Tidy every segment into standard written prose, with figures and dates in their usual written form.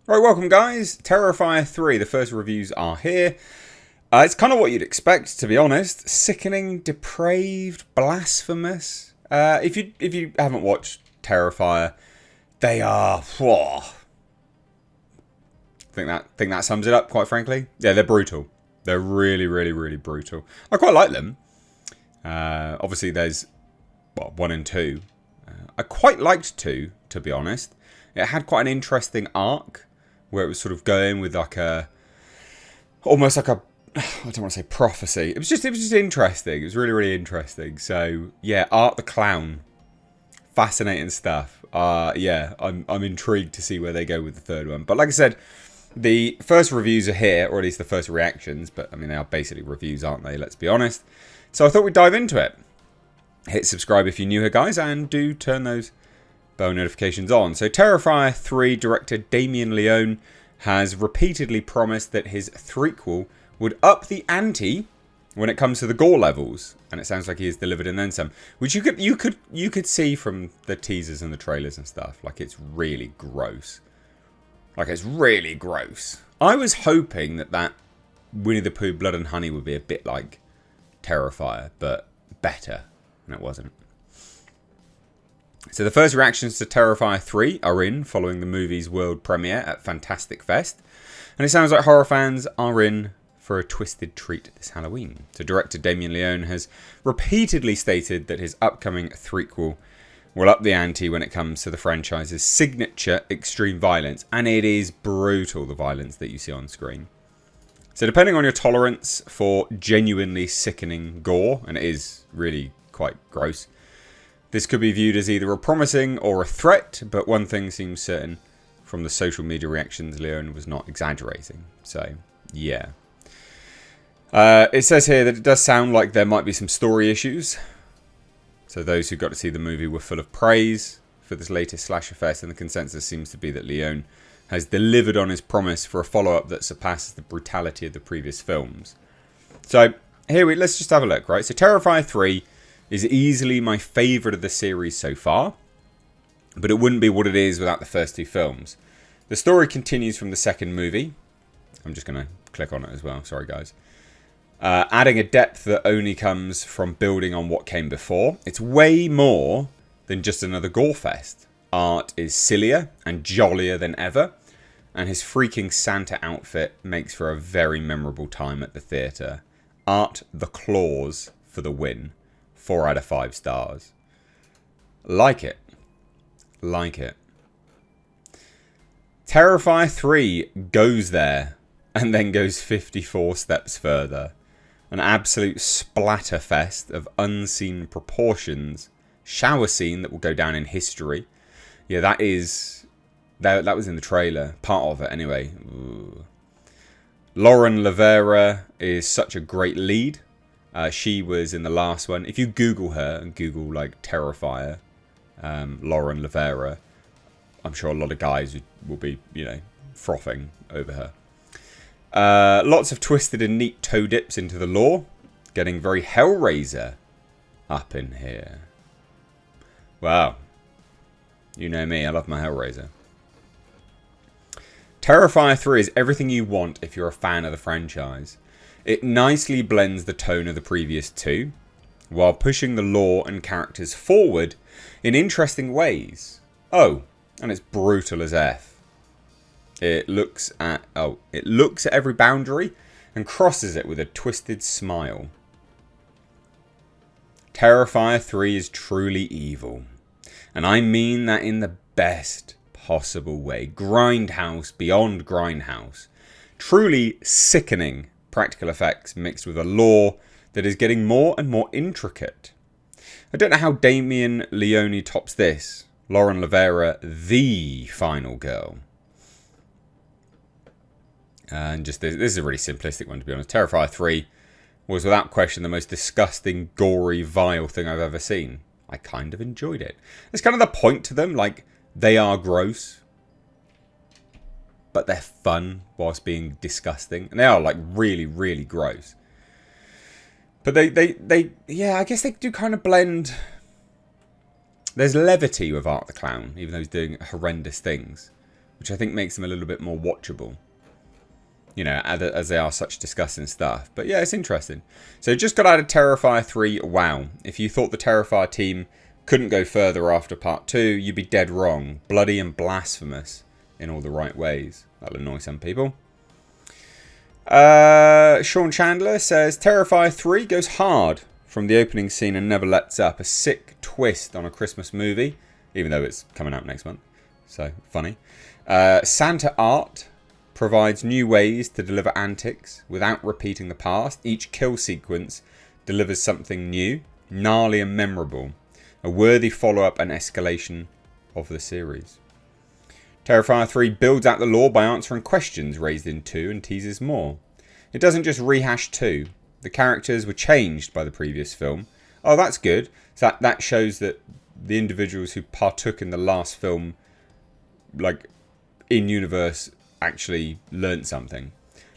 Right, welcome guys. Terrifier 3, the first reviews are here. It's kind of what you'd expect, to be honest. Sickening, depraved, blasphemous. If you haven't watched Terrifier, they are... Whoa. Think that sums it up, quite frankly. Yeah, they're brutal. They're really, really, really brutal. I quite like them. Obviously, there's 1 and 2. I quite liked 2, to be honest. It had quite an interesting arc where it was sort of going with like almost like a, I don't want to say prophecy. It was just interesting. It was really, really interesting. So yeah, Art the Clown, fascinating stuff. Yeah, I'm intrigued to see where they go with the third one. But like I said, the first reviews are here, or at least the first reactions. But I mean, they are basically reviews, aren't they? Let's be honest. So I thought we'd dive into it. Hit subscribe if you're new here, guys, and do turn those bell notifications on. So Terrifier 3 director Damien Leone has repeatedly promised that his threequel would up the ante when it comes to the gore levels, and it sounds like he has delivered and then some, which you could see from the teasers and the trailers and stuff. Like, it's really gross. Like, it's really gross. I was hoping that Winnie the Pooh Blood and Honey would be a bit like Terrifier, but better, and it wasn't. So the first reactions to Terrifier 3 are in following the movie's world premiere at Fantastic Fest. And it sounds like horror fans are in for a twisted treat this Halloween. So director Damien Leone has repeatedly stated that his upcoming threequel will up the ante when it comes to the franchise's signature extreme violence. And it is brutal, the violence that you see on screen. So depending on your tolerance for genuinely sickening gore, and it is really quite gross, this could be viewed as either a promising or a threat, but one thing seems certain from the social media reactions, Leone was not exaggerating. So, yeah. It says here that it does sound like there might be some story issues. So those who got to see the movie were full of praise for this latest slasher fest, and the consensus seems to be that Leone has delivered on his promise for a follow-up that surpasses the brutality of the previous films. So, let's just have a look, right? So Terrifier 3 is easily my favourite of the series so far, but it wouldn't be what it is without the first 2 films. The story continues from the second movie. I'm just going to click on it as well, sorry guys. Adding a depth that only comes from building on what came before. It's way more than just another gore fest. Art is sillier and jollier than ever, and his freaking Santa outfit makes for a very memorable time at the theatre. Art the Claws for the win. 4 out of 5 stars. Like it. Like it. Terrifier 3 goes there and then goes 54 steps further. An absolute splatterfest of unseen proportions. Shower scene that will go down in history. Yeah, that was in the trailer. Part of it, anyway. Ooh. Lauren Lavera is such a great lead. She was in the last one. If you Google her and Google like Terrifier, Lauren Lavera, I'm sure a lot of guys will be, frothing over her. Lots of twisted and neat toe dips into the lore. Getting very Hellraiser up in here. Wow. You know me, I love my Hellraiser. Terrifier 3 is everything you want if you're a fan of the franchise. It nicely blends the tone of the previous 2, while pushing the lore and characters forward in interesting ways. Oh, and it's brutal as F. It looks at every boundary and crosses it with a twisted smile. Terrifier 3 is truly evil, and I mean that in the best possible way. Grindhouse beyond Grindhouse. Truly sickening practical effects mixed with a lore that is getting more and more intricate. I don't know how Damien Leone tops this. Lauren Lavera, the final girl. And just this is a really simplistic one, to be honest. Terrifier 3 was without question the most disgusting, gory, vile thing I've ever seen. I kind of enjoyed it. It's kind of the point to them, like, they are gross, but they're fun whilst being disgusting. And they are, like, really, really gross. But yeah, I guess they do kind of blend. There's levity with Art the Clown, even though he's doing horrendous things, which I think makes them a little bit more watchable. You know, as they are such disgusting stuff. But yeah, it's interesting. So just got out of Terrifier 3. Wow. If you thought the Terrifier team couldn't go further after part 2, you'd be dead wrong. Bloody and blasphemous in all the right ways. That'll annoy some people. Sean Chandler says, Terrifier 3 goes hard from the opening scene and never lets up. A sick twist on a Christmas movie, even though it's coming out next month. So, funny. Santa Art provides new ways to deliver antics without repeating the past. Each kill sequence delivers something new, gnarly and memorable. A worthy follow-up and escalation of the series. Terrifier 3 builds out the lore by answering questions raised in 2 and teases more. It doesn't just rehash 2. The characters were changed by the previous film. Oh, that's good. So that shows that the individuals who partook in the last film, like, in-universe, actually learnt something.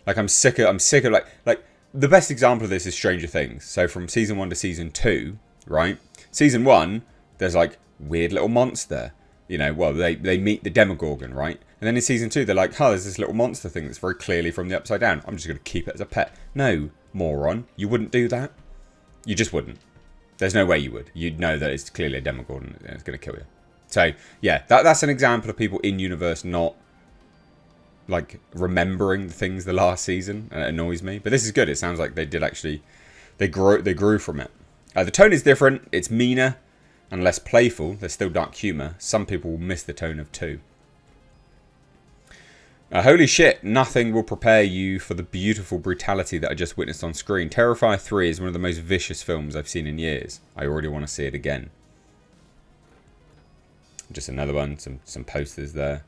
Like, I'm sick of like the best example of this is Stranger Things. So from season 1 to season 2, right? Season 1, there's like weird little monster. You know, well, they meet the Demogorgon, right? And then in season 2, they're like, oh, there's this little monster thing that's very clearly from the Upside Down. I'm just going to keep it as a pet. No, moron. You wouldn't do that. You just wouldn't. There's no way you would. You'd know that it's clearly a Demogorgon and it's going to kill you. So, yeah, that's an example of people in universe not, like, remembering the things the last season. And it annoys me. But this is good. It sounds like they did actually, they grew from it. The tone is different. It's meaner and less playful. There's still dark humour. Some people will miss the tone of 2. Holy shit, nothing will prepare you for the beautiful brutality that I just witnessed on screen. Terrifier 3 is one of the most vicious films I've seen in years. I already want to see it again. Just another one, some posters there.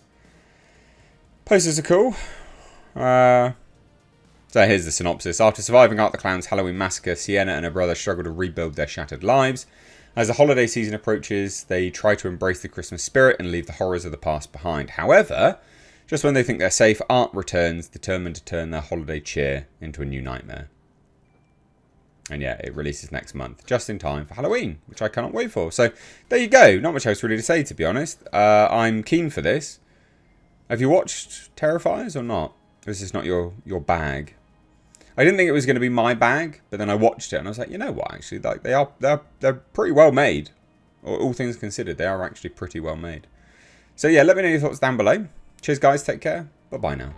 Posters are cool. So here's the synopsis. After surviving Art the Clown's Halloween massacre, Sienna and her brother struggle to rebuild their shattered lives. As the holiday season approaches, they try to embrace the Christmas spirit and leave the horrors of the past behind. However, just when they think they're safe, Art returns, determined to turn their holiday cheer into a new nightmare. And yeah, it releases next month, just in time for Halloween, which I cannot wait for. So there you go. Not much else really to say, to be honest. I'm keen for this. Have you watched Terrifiers or not? Or is this not your bag? I didn't think it was going to be my bag, but then I watched it and I was like, you know what? Actually, like they're pretty well made. All things considered, they are actually pretty well made. So yeah, let me know your thoughts down below. Cheers, guys. Take care. Bye-bye now.